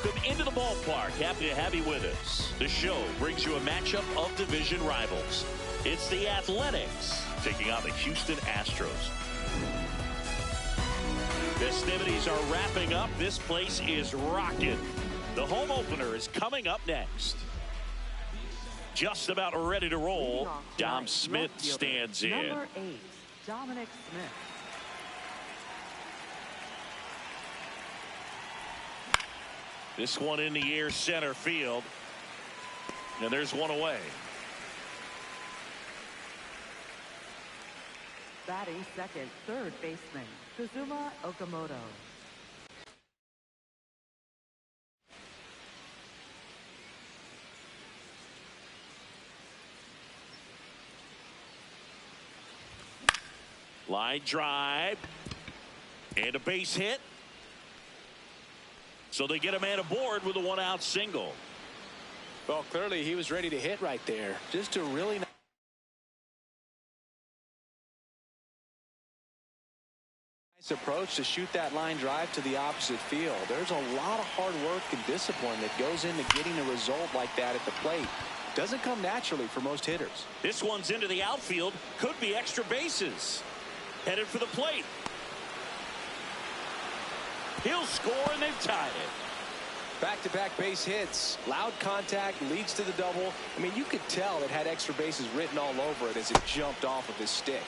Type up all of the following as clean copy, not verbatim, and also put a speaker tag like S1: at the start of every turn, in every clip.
S1: Welcome into the ballpark. Happy to have you with us. The show brings you a matchup of division rivals. It's the Athletics taking on the Houston Astros. Festivities are wrapping up. This place is rocking. The home opener is coming up next. Just about ready to roll. Dom Smith stands in.
S2: Number 8, Dominic Smith.
S1: This one in the air, center field. And there's one away.
S2: Batting second, third baseman, Kazuma Okamoto.
S1: Line drive. And a base hit. So they get a man aboard with a one-out single.
S3: Well, clearly he was ready to hit right there. Just a really nice approach to shoot that line drive to the opposite field. There's a lot of hard work and discipline that goes into getting a result like that at the plate. Doesn't come naturally for most hitters.
S1: This one's into the outfield. Could be extra bases. Headed for the plate. He'll score, and they've tied it.
S3: Back-to-back base hits. Loud contact leads to the double. I mean, you could tell it had extra bases written all over it as it jumped off of his stick.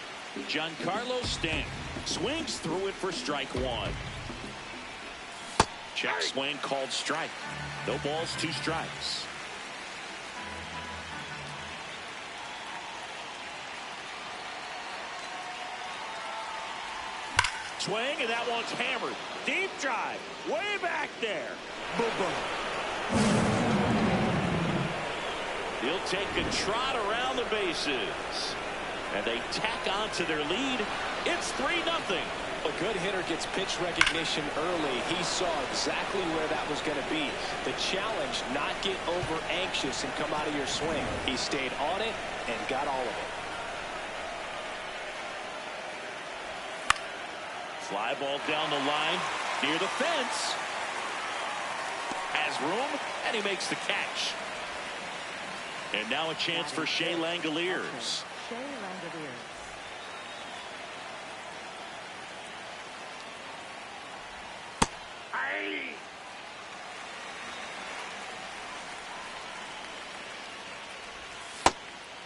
S1: Giancarlo Stanton swings through it for strike one. Check swing called strike. No balls, 2 strikes. Swing, and that one's hammered. Deep drive, way back there. Boom, boom. He'll take a trot around the bases. And they tack on to their lead. It's 3-0.
S3: A good hitter gets pitch recognition early. He saw exactly where that was going to be. The challenge, not get over anxious and come out of your swing. He stayed on it and got all of it.
S1: Fly ball down the line near the fence. Has room, and he makes the catch. And now a chance for Shea Langoliers.
S2: Shea Langoliers.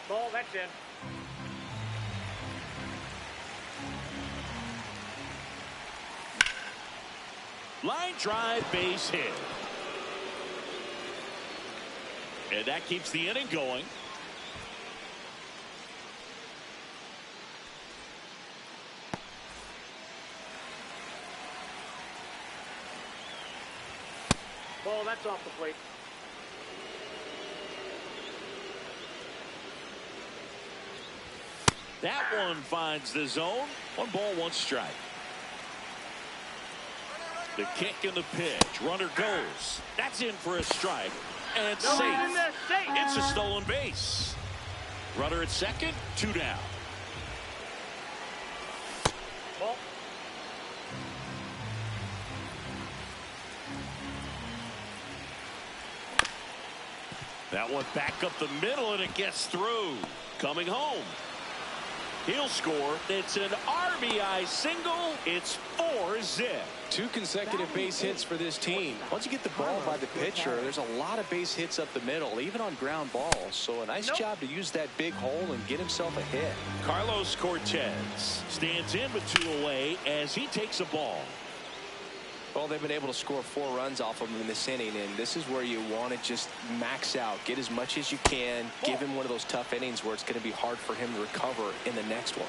S4: Ball, that's in.
S1: Line drive, base hit. And that keeps the inning going.
S4: Ball, that's off the plate.
S1: That one finds the zone. 1 ball, 1 strike. The kick and the pitch. Runner goes. That's in for a strike. And
S4: No,
S1: safe.
S4: he's in there, safe.
S1: It's a stolen base. Runner at second, 2 down.
S4: Ball.
S1: That one back up the middle, and it gets through. Coming home. He'll score. It's an RBI single. It's 4-zip.
S3: 2 consecutive base hits for this team. Once you get the ball by the pitcher, there's a lot of base hits up the middle, even on ground balls. So a nice job to use that big hole and get himself a hit.
S1: Carlos Cortez stands in with 2 away as he takes a ball.
S3: Well, they've been able to score 4 runs off of him in this inning, and this is where you want to just max out. Get as much as you can. Give him one of those tough innings where it's going to be hard for him to recover in the next one.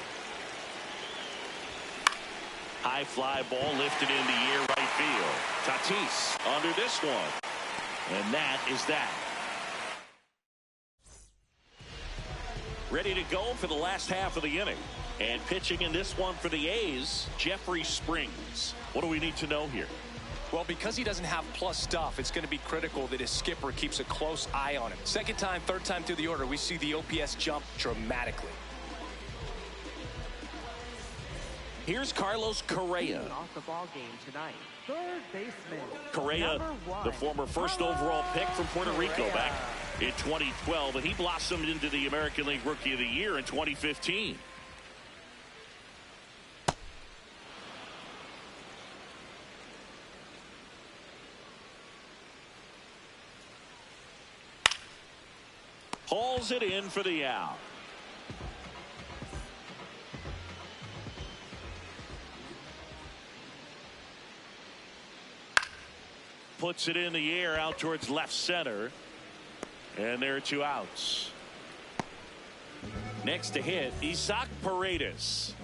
S1: High fly ball lifted in the air, right field. Tatis under this one. And that is that. Ready to go for the last half of the inning. And pitching in this one for the A's, Jeffrey Springs. What do we need to know here?
S3: Well, because he doesn't have plus stuff, it's going to be critical that his skipper keeps a close eye on him. Second time, third time through the order, we see the OPS jump dramatically.
S1: Here's Carlos Correa.
S2: Off the ball game tonight. Third baseman.
S1: Correa, the former first overall pick from Puerto Rico back in 2012, and he blossomed into the American League Rookie of the Year in 2015. Hauls it in for the out. Puts it in the air out towards left center. And there are 2 outs. Next to hit, Isaac Paredes.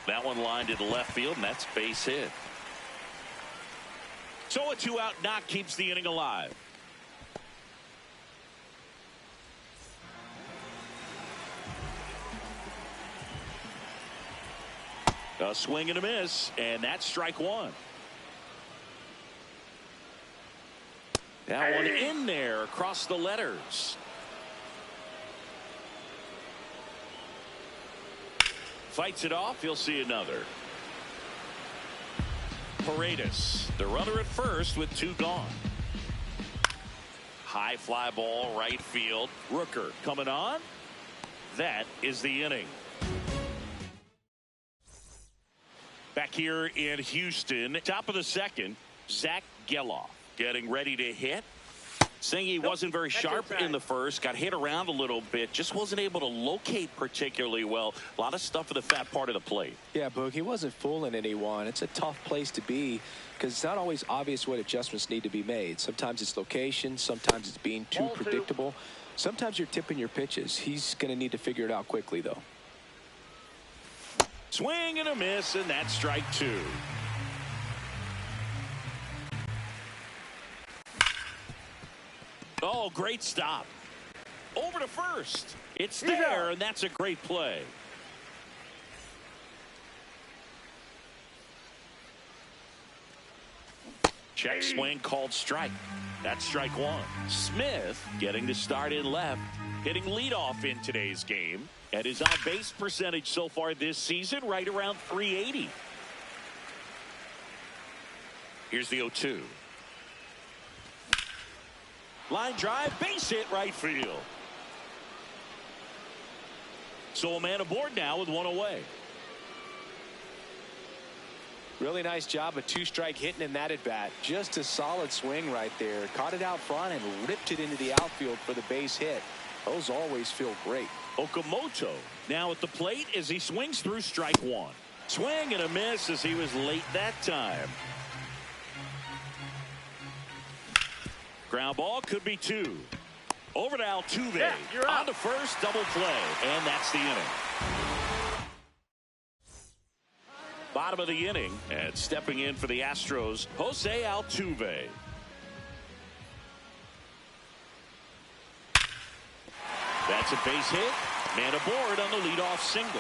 S1: That one lined into left field, and that's base hit. So a 2-out knock keeps the inning alive. A swing and a miss, and that's strike 1. That one in there across the letters. Fights it off. He'll see another. Paredes, the runner at first with 2 gone. High fly ball, right field. Rooker coming on. That is the inning. Back here in Houston, top of the second, Zach Geloff getting ready to hit. Saying he wasn't very sharp in the first, got hit around a little bit, just wasn't able to locate particularly well. A lot of stuff at the fat part of the plate.
S3: Yeah, Boog, he wasn't fooling anyone. It's a tough place to be because it's not always obvious what adjustments need to be made. Sometimes it's location, sometimes it's being too predictable. Sometimes you're tipping your pitches. He's going to need to figure it out quickly, though.
S1: Swing and a miss, and that's strike 2. Oh, great stop. over to first. It's there, and that's a great play. Check swing called strike. That's strike one. Smith getting to start in left, hitting leadoff in today's game, and his on-base percentage so far this season right around .380. Here's the 0-2. Line drive, base hit right field. So a man aboard now with one away.
S3: Really nice job of two-strike hitting in that at-bat. Just a solid swing right there. Caught it out front and ripped it into the outfield for the base hit. Those always feel great.
S1: Okamoto now at the plate as he swings through strike one. Swing and a miss as he was late that time. Ground ball could be two. Over to Altuve.
S4: Yeah, you're out.
S1: On to first, double play, and that's the inning. Bottom of the inning, and stepping in for the Astros, Jose Altuve. That's a base hit. Man aboard on the leadoff single.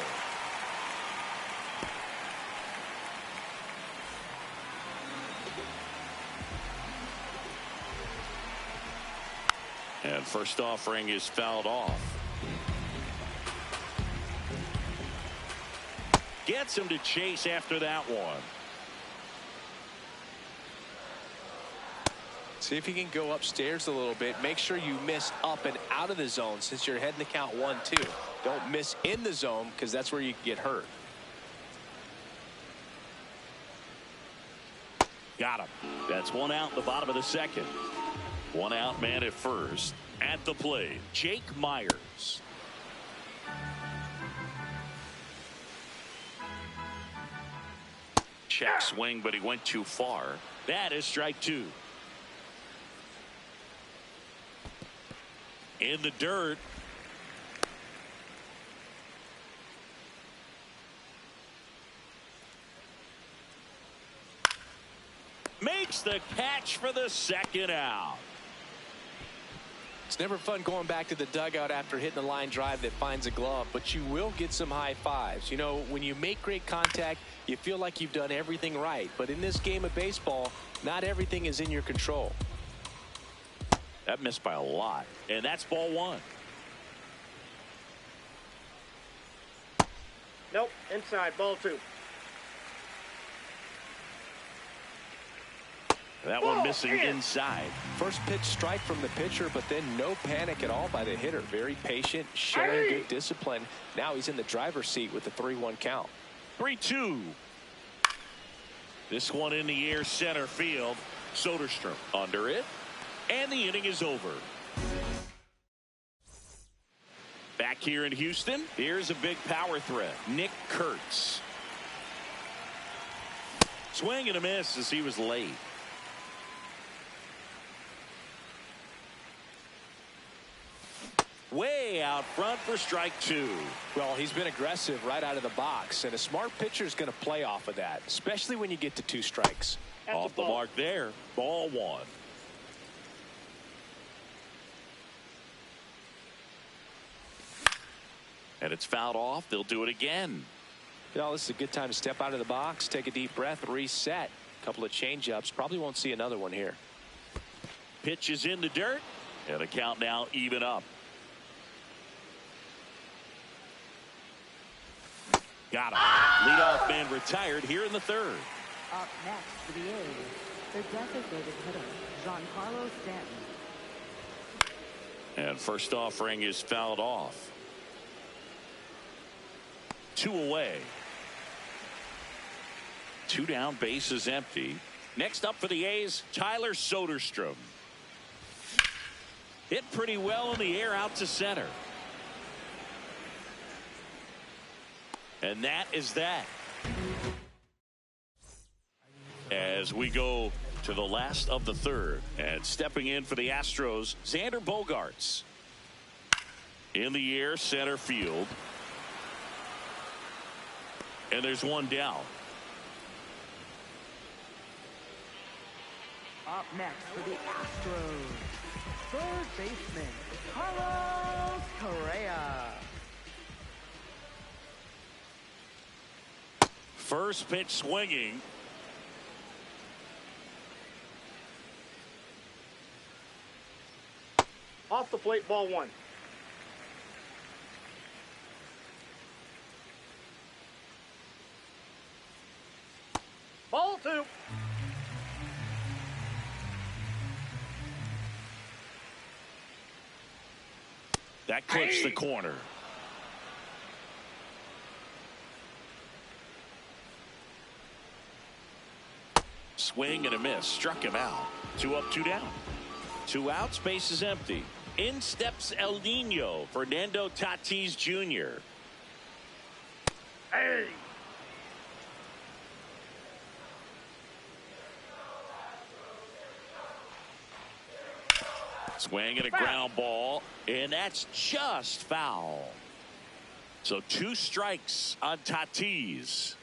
S1: And first offering is fouled off. Gets him to chase after that one.
S3: See if you can go upstairs a little bit. Make sure you miss up and out of the zone since you're heading to count 1-2. Don't miss in the zone because that's where you can get hurt.
S1: Got him. That's one out in the bottom of the second. One out, man at first. At the plate, Jake Myers. Check swing, but he went too far. That is strike two. In the dirt. Makes the catch for the second out.
S3: It's never fun going back to the dugout after hitting a line drive that finds a glove, but you will get some high fives. You know, when you make great contact, you feel like you've done everything right. But in this game of baseball, not everything is in your control.
S1: That missed by a lot, and that's ball one.
S4: Nope, inside, ball two.
S1: That one missing inside.
S3: First pitch strike from the pitcher, but then no panic at all by the hitter. Very patient, showing good discipline. Now he's in the driver's seat with the 3-1 count.
S1: 3-2. This one in the air, center field. Soderstrom under it, and the inning is over. Back here in Houston, here's a big power threat. Nick Kurtz. Swing and a miss as he was late. Way out front for strike two.
S3: Well, he's been aggressive right out of the box, and a smart pitcher is going to play off of that, especially when you get to 2 strikes.
S4: That's
S1: Off the mark there. Ball one. And it's fouled off. They'll do it again.
S3: You know, this is a good time to step out of the box, take a deep breath, reset. A couple of change-ups. Probably won't see another one here.
S1: Pitch is in the dirt, and the count now even up. Got him. Leadoff man retired here in the third.
S2: Up next for the A's, the designated hitter, Giancarlo Stanton.
S1: And first offering is fouled off. 2 away. 2 down, base is empty. Next up for the A's, Tyler Soderstrom. Hit pretty well in the air out to center. And that is that. As we go to the last of the third, and stepping in for the Astros, Xander Bogaerts. In the air, center field. And there's one down.
S2: Up next for the Astros, third baseman, Carlos Correa.
S1: First pitch swinging.
S4: Off the plate, ball one. Ball two.
S1: That clips the corner. Swing and a miss. Struck him out. 2 up, 2 down. 2 outs. Base is empty. In steps El Nino, Fernando Tatis Jr.
S4: Hey.
S1: Swing and a ground ball, and that's just foul. So 2 strikes on Tatis.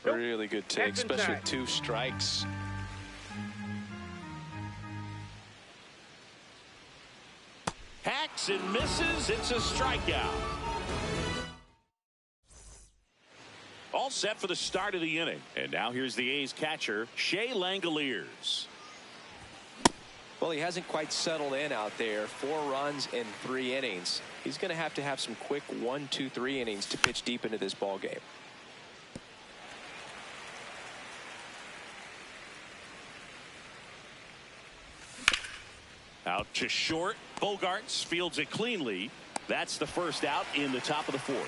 S3: Really good take, especially with 2 strikes.
S1: Hacks and misses. It's a strikeout. All set for the start of the inning. And now here's the A's catcher, Shea Langoliers.
S3: Well, he hasn't quite settled in out there. 4 runs in 3 innings. He's going to have some quick 1, 2, 3 innings to pitch deep into this ball game.
S1: Out to short. Bogarts fields it cleanly. That's the first out in the top of the 4th.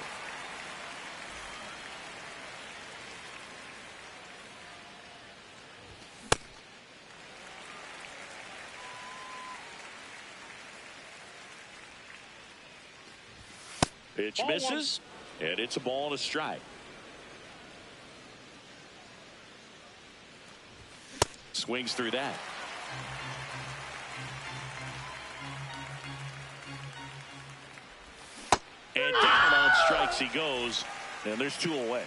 S1: Pitch
S4: Ball
S1: misses, and it's a ball and a strike. Swings through that. And down on strikes he goes, and there's 2 away.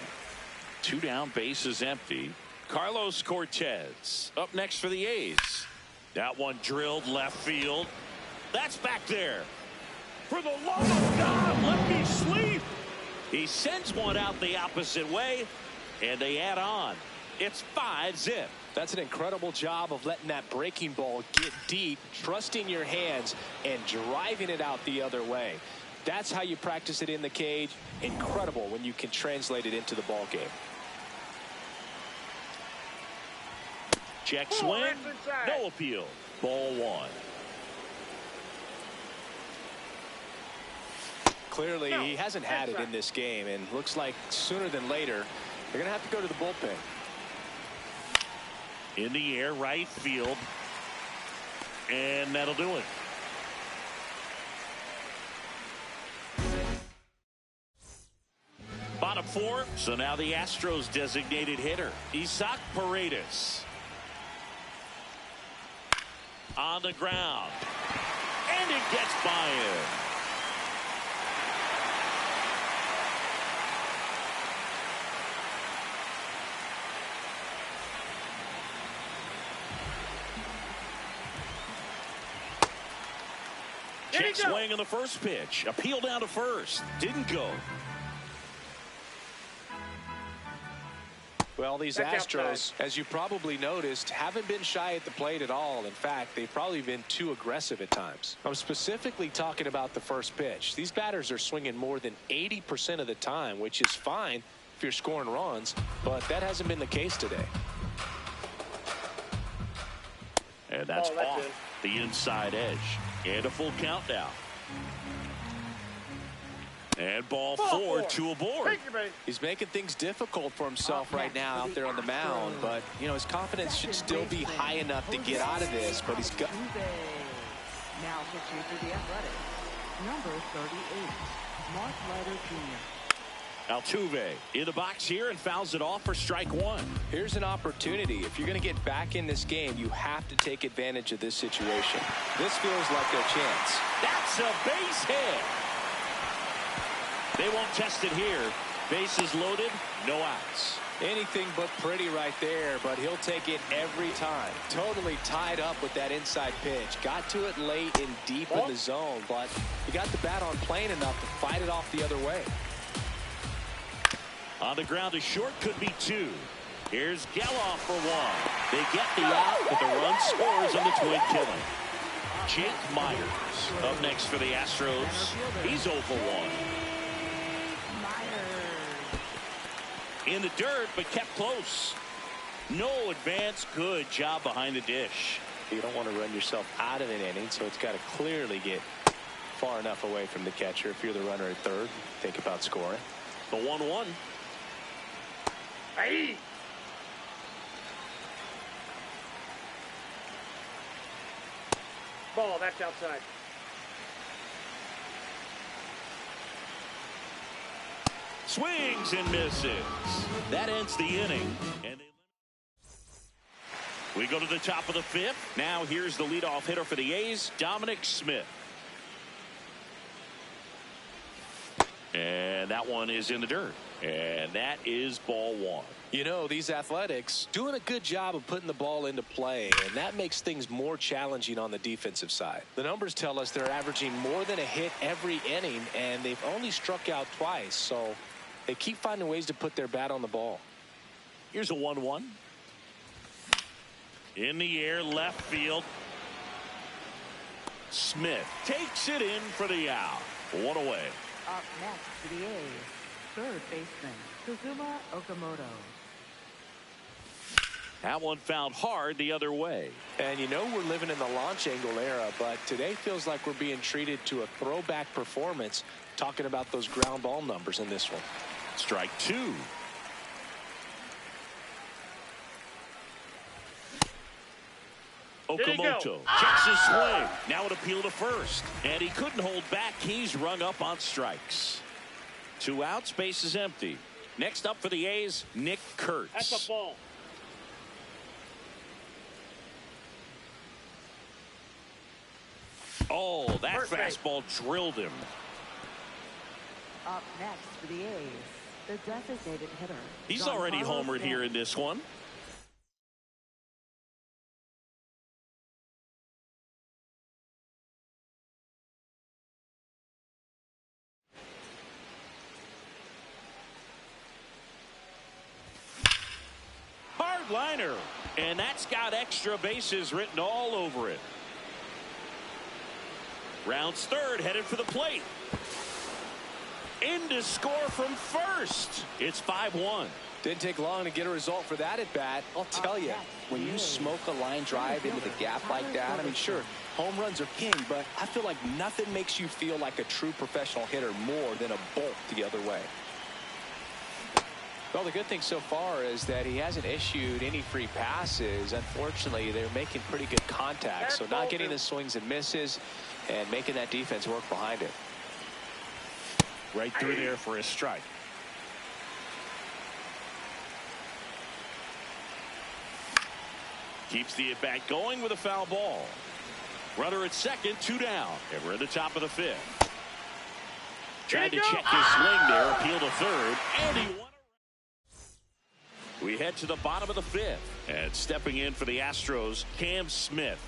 S1: 2 down, base is empty. Carlos Cortez up next for the A's. That one drilled left field. That's back there. For the love of God, let me sleep. He sends one out the opposite way, and they add on. It's 5-zip.
S3: That's an incredible job of letting that breaking ball get deep, trusting your hands, and driving it out the other way. That's how you practice it in the cage. Incredible when you can translate it into the ball game.
S1: Check swing. No appeal. Ball 1.
S3: Clearly, he hasn't had it in this game, and looks like sooner than later, they're going to have to go to the bullpen.
S1: In the air, right field. And that'll do it. Bottom 4, so now the Astros designated hitter, Isaac Paredes. On the ground. And it gets by him. Check swing on the first pitch. Appeal down to first. Didn't go.
S3: Well, these Astros, as you probably noticed, haven't been shy at the plate at all. In fact, they've probably been too aggressive at times. I'm specifically talking about the first pitch. These batters are swinging more than 80% of the time, which is fine if you're scoring runs, but that hasn't been the case today.
S1: And that's off the inside edge. And a full count now. And ball 4, 2 aboard.
S3: He's making things difficult for himself right now out there on the mound, but you know his confidence should still be high enough to get out of this. But he's got.
S2: Now pitching for the Athletics, number 38, Mark Leiter Jr.
S1: Altuve in the box here and fouls it off for strike 1.
S3: Here's an opportunity. If you're going to get back in this game, you have to take advantage of this situation. This feels like their chance.
S1: That's a base hit. They won't test it here. Bases loaded, no outs.
S3: Anything but pretty right there, but he'll take it every time. Totally tied up with that inside pitch. Got to it late and deep in the zone, but he got the bat on plane enough to fight it off the other way.
S1: On the ground, a short could be two. Here's Geloff for one. They get the out, but the run scores on the twin killing. Jake Myers up next for the Astros. He's 0 for 1. In the dirt, but kept close. No advance. Good job behind the dish.
S3: You don't want to run yourself out of an inning, so it's got to clearly get far enough away from the catcher. If you're the runner at third, think about scoring.
S1: The 1-1.
S4: Hey! Ball, that's outside.
S1: Swings and misses. That ends the inning. And we go to the top of the fifth. Now here's the leadoff hitter for the A's, Dominic Smith. And that one is in the dirt. And that is ball one.
S3: You know, these Athletics doing a good job of putting the ball into play, and that makes things more challenging on the defensive side. The numbers tell us they're averaging more than a hit every inning, and they've only struck out twice, so they keep finding ways to put their bat on the ball.
S1: Here's a 1-1. In the air, left field. Smith takes it in for the out. One away.
S2: Up next for the A's, third baseman, Kazuma Okamoto.
S1: That one found hard the other way.
S3: And you know we're living in the launch angle era, but today feels like we're being treated to a throwback performance, talking about those ground ball numbers in this one.
S1: Strike two. Okamoto checks his swing. Now an appeal to first. And he couldn't hold back. He's rung up on strikes. 2 outs, base is empty. Next up for the A's, Nick Kurtz.
S4: That's a ball.
S1: Oh, that fastball drilled him.
S2: Up next for the A's, the designated hitter.
S1: He's already homered here in this one. Hard liner, and that's got extra bases written all over it. Rounds third, headed for the plate. In to score from first. It's 5-1.
S3: Didn't take long to get a result for that at bat. I'll tell you, when you smoke a line drive into the gap like that, I mean, sure, home runs are king, but I feel like nothing makes you feel like a true professional hitter more than a bolt the other way. Well, the good thing so far is that he hasn't issued any free passes. Unfortunately, they're making pretty good contact, so not getting the swings and misses and making that defense work behind it.
S1: Right through there for a strike. Keeps the at-bat going with a foul ball. Runner at second, 2 down. And we're at the top of the fifth. Tried to check his swing there, appeal to third, and he won. We head to the bottom of the fifth. And stepping in for the Astros, Cam Smith.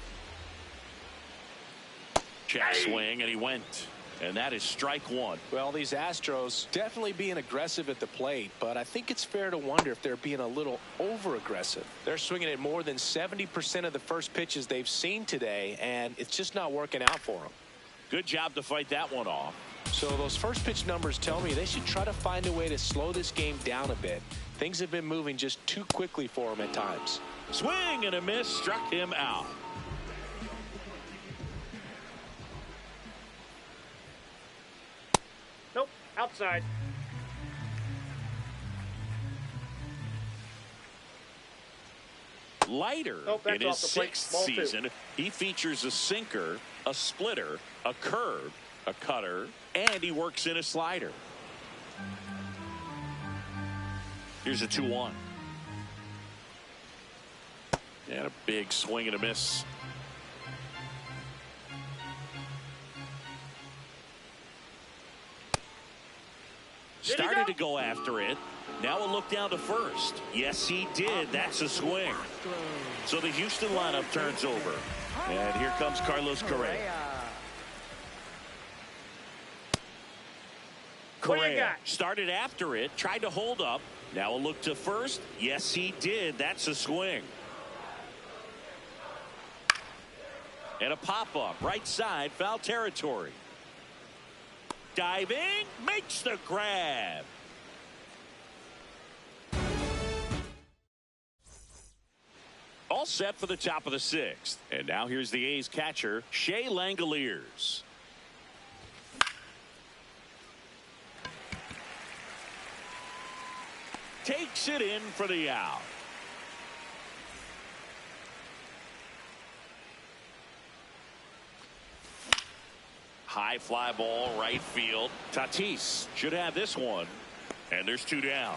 S1: Check swing, and he went. And that is strike one.
S3: Well, these Astros definitely being aggressive at the plate, but I think it's fair to wonder if they're being a little over-aggressive. They're swinging at more than 70% of the first pitches they've seen today, and it's just not working out for them.
S1: Good job to fight that one off.
S3: So those first pitch numbers tell me they should try to find a way to slow this game down a bit. Things have been moving just too quickly for them at times.
S1: Swing and a miss, struck him out.
S4: Nope, outside.
S1: Lighter in his 6th season. He features a sinker, a splitter, a curve, a cutter, and he works in a slider. Here's a 2-1. And a big swing and a miss. Started wanted to go after it. Now a look down to first. Yes, he did. That's a swing. So the Houston lineup turns over. And here comes Carlos Correa. Correa started after it, tried to hold up. Now a look to first. Yes, he did. That's a swing. And a pop-up, right side, foul territory. Diving, makes the grab. All set for the top of the sixth. And now here's the A's catcher, Shea Langoliers. Takes it in for the out. High fly ball, right field. Tatis should have this one. And there's two down.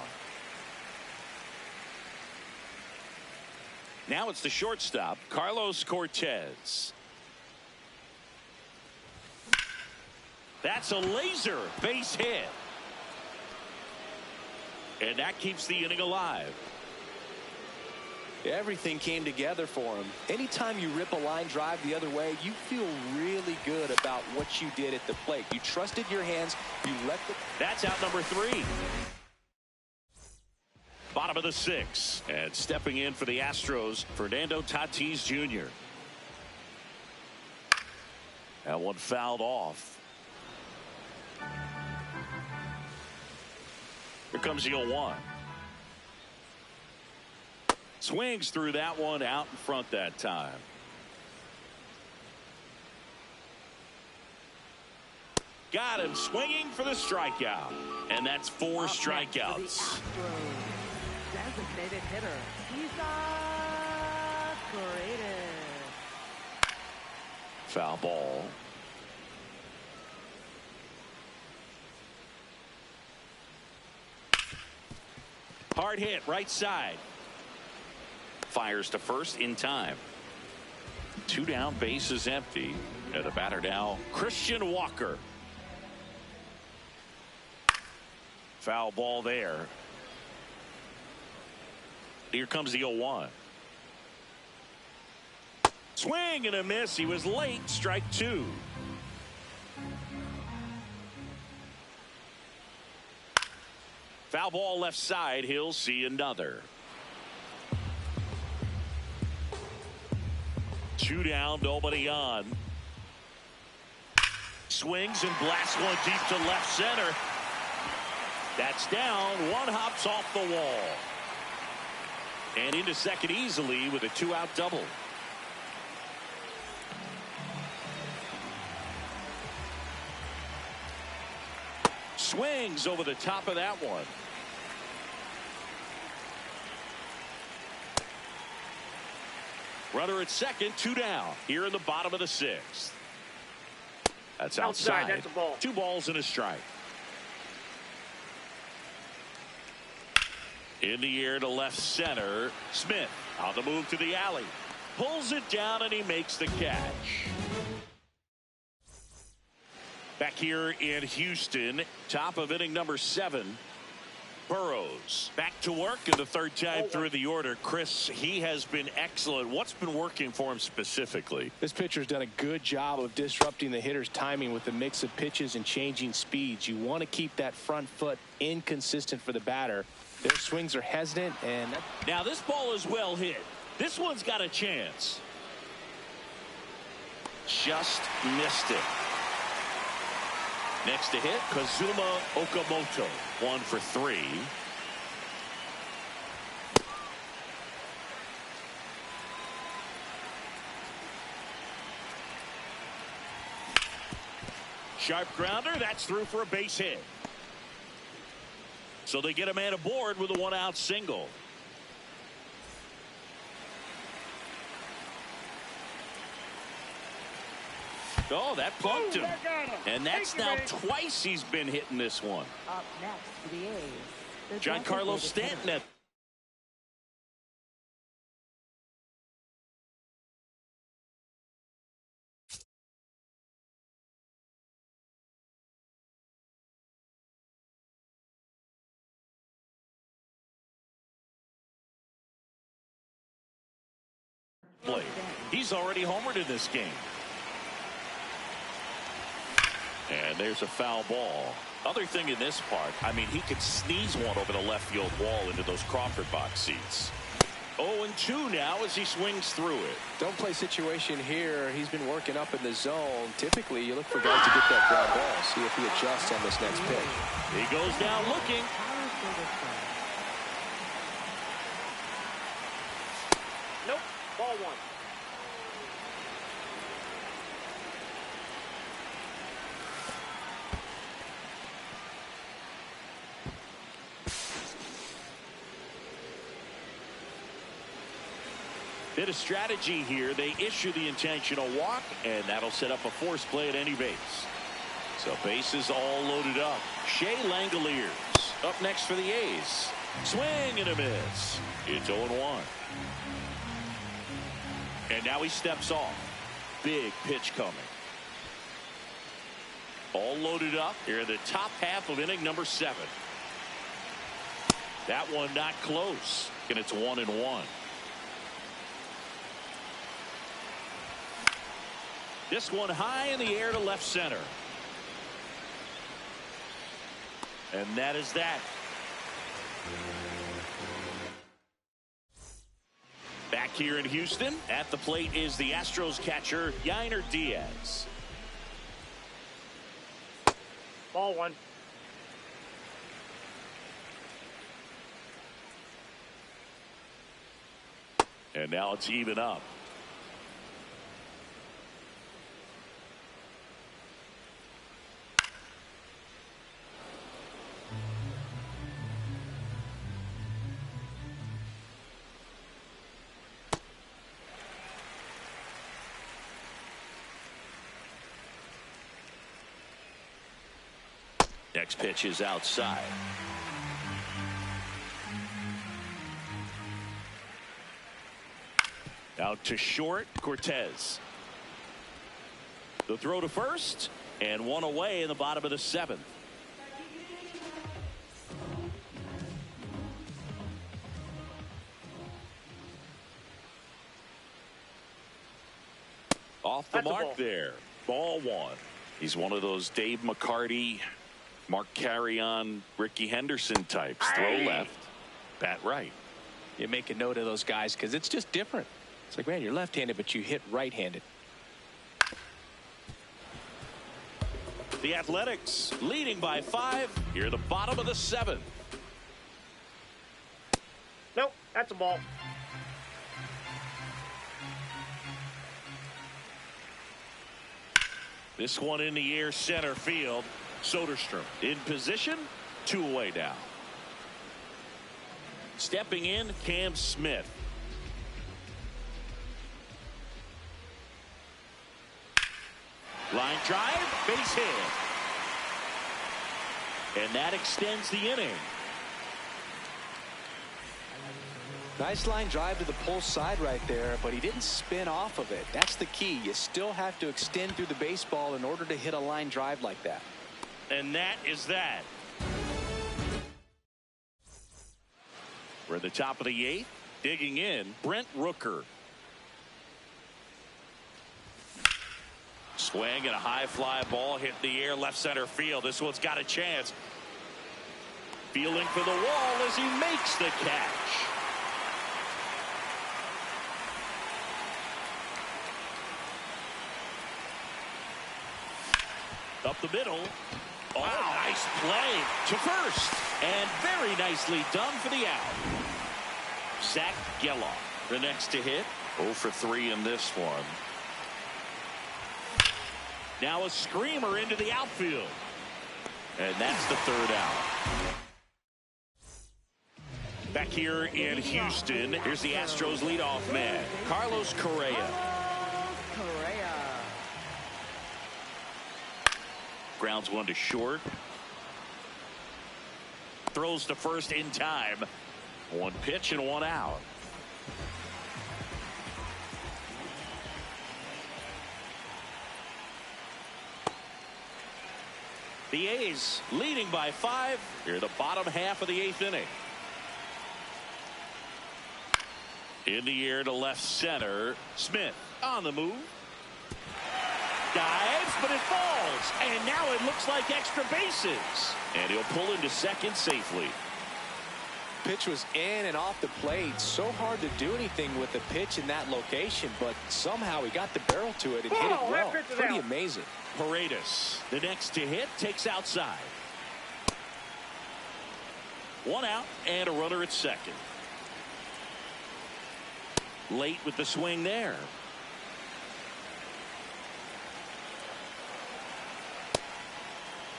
S1: Now it's the shortstop, Carlos Cortez. That's a laser base hit. And that keeps the inning alive.
S3: Everything came together for him. Anytime you rip a line drive the other way, you feel really good about what you did at the plate. You trusted your hands. You let the...
S1: That's out number 3. Bottom of the 6th. And stepping in for the Astros, Fernando Tatis Jr. That one fouled off. Here comes the 0-1. Swings through that one out in front that time. Got him swinging for the strikeout. And that's 4 strikeouts.
S2: Designated hitter,
S1: Foul ball. Hard hit right side. Fires to first in time. 2 down, base is empty. And the batter now, Christian Walker. Foul ball there. Here comes the 0-1. Swing and a miss. He was late. Strike 2. Foul ball left side. He'll see another. 2 down, nobody on. Swings and blasts one deep to left center. That's down. One hops off the wall. And into second easily with a 2-out double. Swings over the top of that one. Runner at second, 2 down. Here in the bottom of the 6th. That's outside.
S4: That's a ball.
S1: 2 balls and a strike. In the air to left center. Smith on the move to the alley. Pulls it down and he makes the catch. Back here in Houston, top of inning number 7. Burrows back to work in the 3rd time through the order. Chris, he has been excellent. What's been working for him specifically?
S3: This pitcher's done a good job of disrupting the hitter's timing with the mix of pitches and changing speeds. You want to keep that front foot inconsistent for the batter. Their swings are hesitant, and
S1: now this ball is well hit. This one's got a chance. Just missed it. Next to hit, Kazuma Okamoto. 1 for 3. Sharp grounder. That's through for a base hit. So they get a man aboard with a 1-out single. Oh, that punked him. And that's now twice he's been hitting this one.
S2: Up next for the A's,
S1: Giancarlo Stanton. plate. He's already homered in this game. And there's a foul ball. Other thing in this part, I mean, he could sneeze one over the left field wall into those Crawford box seats. 0-2 now as he swings through it.
S3: Don't play situation here. He's been working up in the zone. Typically, you look for guys to get that ground ball. See if he adjusts on this next pitch.
S1: He goes down looking.
S4: Nope. Ball one.
S1: Bit of strategy here. They issue the intentional walk, and that'll set up a force play at any base. So bases all loaded up. Shea Langoliers up next for the A's. Swing and a miss. It's 0-1. And now he steps off. Big pitch coming. All loaded up here in the top half of inning number 7. That one not close. And it's 1-1. This one high in the air to left center. And that is that. Back here in Houston, at the plate is the Astros catcher, Yainer Diaz.
S4: Ball one.
S1: And now it's even up. Next pitch is outside. Out to short, Cortez. The throw to first, and one away in the bottom of the 7th. Off the
S4: That's a
S1: mark
S4: ball.
S1: there. Ball one. He's one of those Dave McCarty, Mark Carrion, Ricky Henderson types. Throw left, bat right.
S3: You make a note of those guys because it's just different. It's like, man, you're left-handed, but you hit right-handed.
S1: The Athletics leading by 5 here at the bottom of the 7th.
S4: Nope. That's a ball.
S1: This one in the air, center field. Soderstrom in position, 2 away now. Stepping in, Cam Smith. Line drive, base hit. And that extends the inning.
S3: Nice line drive to the pull side right there, but he didn't spin off of it. That's the key. You still have to extend through the baseball in order to hit a line drive like that.
S1: And that is that. We're at the top of the 8th. Digging in, Brent Rooker. Swing and a high fly ball hit the air left center field. This one's got a chance. Feeling for the wall as he makes the catch. Up the middle. Oh, wow. Nice play to first. And very nicely done for the out. Zach Geloff, the next to hit. 0 for 3 in this one. Now a screamer into the outfield. And that's the 3rd out. Back here in Houston, here's the Astros leadoff man, Carlos Correa. Grounds one to short. Throws to first in time. 1 pitch and 1 out. The A's leading by 5 here the bottom half of the 8th inning. In the air to left center. Smith on the move. Dives, but it falls. And now it looks like extra bases. And he'll pull into second safely.
S3: Pitch was in and off the plate. So hard to do anything with the pitch in that location, but somehow he got the barrel to it and hit it well. Pretty amazing.
S1: Paredes, the next to hit, takes outside. One out and a runner at second. Late with the swing there.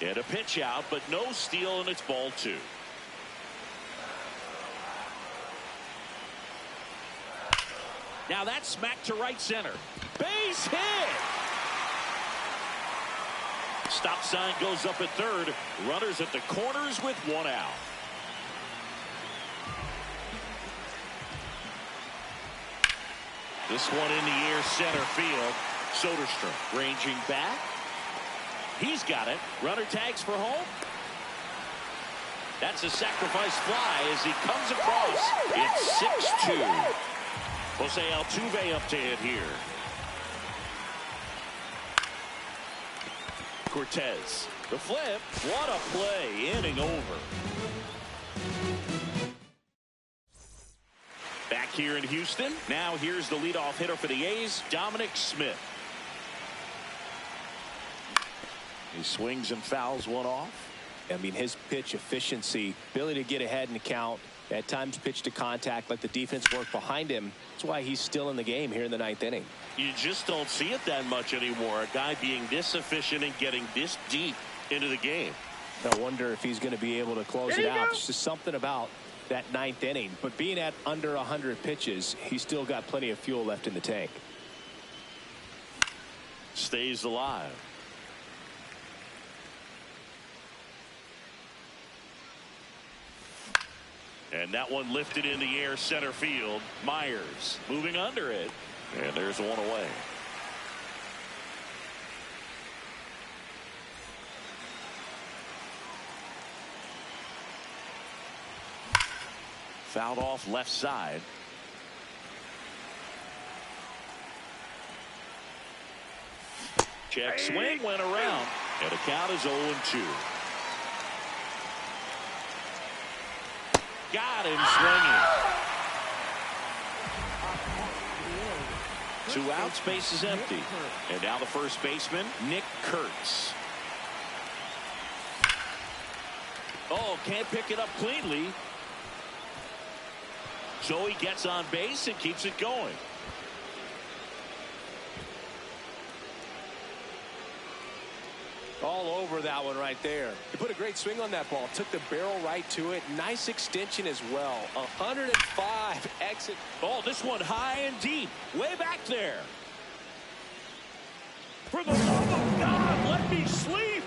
S1: And a pitch out, but no steal, and it's ball two. Now that's smacked to right center. Base hit. Stop sign goes up at third. Runners at the corners with one out. This one in the air center field. Soderstrom ranging back. He's got it. Runner tags for home. That's a sacrifice fly as he comes across. It's 6-2. Jose Altuve up to hit here. Cortez. The flip. What a play. Inning over. Back here in Houston. Now here's the leadoff hitter for the A's, Dominic Smith. He swings and fouls one off.
S3: I mean, his pitch efficiency, ability to get ahead in the count, at times pitch to contact, let the defense work behind him. That's why he's still in the game here in the ninth inning.
S1: You just don't see it that much anymore. A guy being this efficient and getting this deep into the game.
S3: I wonder if he's going to be able to close it out. There's just something about that ninth inning. But being at under 100 pitches, he's still got plenty of fuel left in the tank.
S1: Stays alive. And that one lifted in the air center field. Myers moving under it. And there's one away. Fouled off left side. Check swing went around. And the count is 0-2. Got him swinging. 2 outs, base is empty. And now the first baseman, Nick Kurtz. Oh, can't pick it up cleanly. So he gets on base and keeps it going.
S3: All over that one right there. He put a great swing on that ball. Took the barrel right to it. Nice extension as well. 105 exit.
S1: Oh, this one high and deep. Way back there. For the love of God, let me sleep.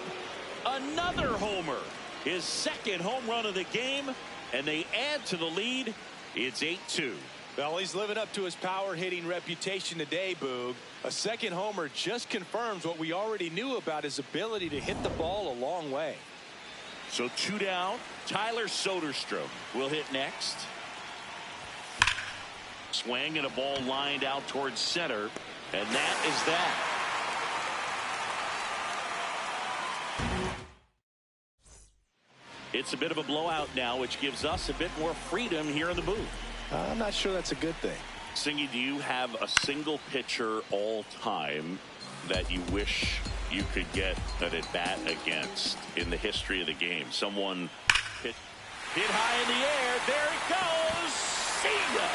S1: Another homer. His second home run of the game. And they add to the lead. It's 8-2.
S3: Well, he's living up to his power hitting reputation today, Boog. A second homer just confirms what we already knew about his ability to hit the ball a long way.
S1: So 2 down. Tyler Soderstrom will hit next. Swing and a ball lined out towards center. And that is that. It's a bit of a blowout now, which gives us a bit more freedom here in the booth.
S3: I'm not sure that's a good thing.
S1: Singy, do you have a single pitcher all time that you wish you could get an at bat against in the history of the game? Someone hit high in the air. There it goes. See ya.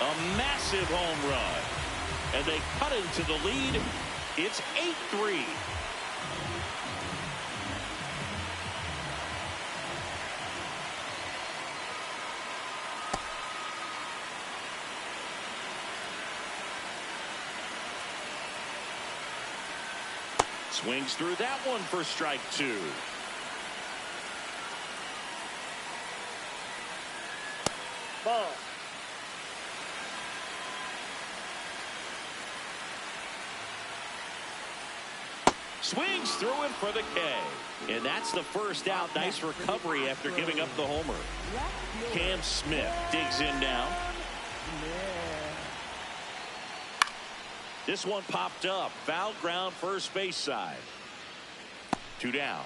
S1: A massive home run. And they cut into the lead. It's 8-3. Swings through that one for strike 2.
S4: Ball.
S1: Swings through him for the K. And that's the first out. Nice recovery after giving up the homer. Cam Smith digs in now. This one popped up. Foul ground, first base side. 2 down.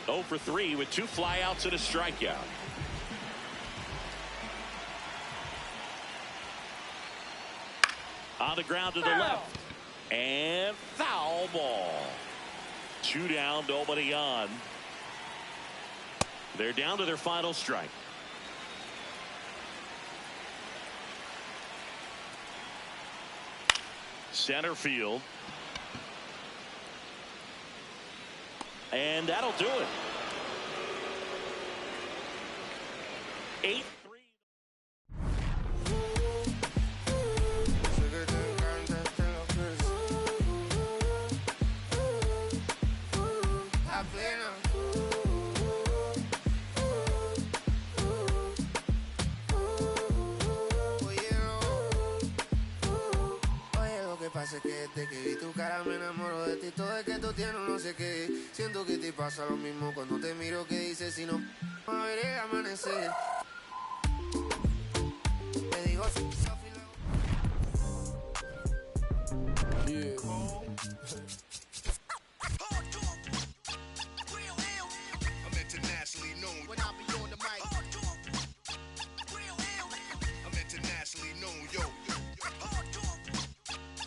S1: 0 for 3 with 2 flyouts and a strikeout. On the ground to the left. And foul ball. 2 down, nobody on. They're down to their final strike. Center field. And that'll do it. 8-3.
S5: Pasa que desde que vi tu cara me enamoro de ti. Todo es que tú tienes no sé qué. Siento que te pasa lo mismo cuando te miro. Que dices si no a ver el amanecer. Te digo si